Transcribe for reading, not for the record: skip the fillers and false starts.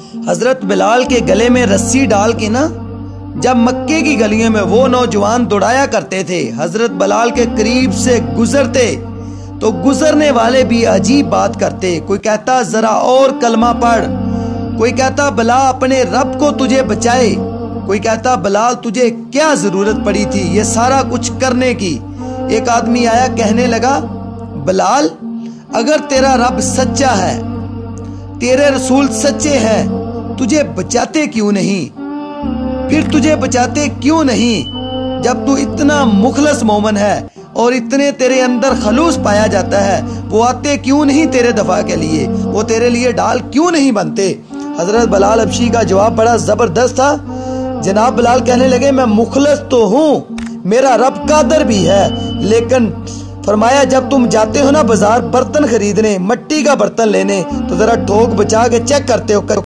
हजरत बिलाल के गले में रस्सी डाल के ना जब मक्के की गलियों में वो नौजवान दौड़ाया करते थे, हजरत बिलाल के करीब से गुजरते तो गुजरने वाले भी अजीब बात करते। कोई कहता जरा और कलमा पढ़, कोई कहता बिलाल अपने रब को तुझे बचाए, कोई कहता बिलाल तुझे क्या जरूरत पड़ी थी ये सारा कुछ करने की। एक आदमी आया, कहने लगा बिलाल अगर तेरा रब सच्चा है, तेरे रसूल सच्चे हैं, तुझे बचाते क्यों नहीं? फिर तुझे बचाते क्यों नहीं जब तू इतना मुखलस मोमन है और इतने तेरे अंदर खलूस पाया जाता है? वो आते क्यों नहीं तेरे दफा के लिए? वो तेरे लिए ढाल क्यों नहीं बनते? हजरत बिलाल हबशी का जवाब बड़ा जबरदस्त था। जनाब बिलाल कहने लगे मैं मुखलस तो हूँ, मेरा रब कादर भी है, लेकिन फरमाया जब तुम जाते हो ना बाजार बर्तन खरीदने, मट्टी का बर्तन लेने, तो जरा ठोक बचा के चेक करते हो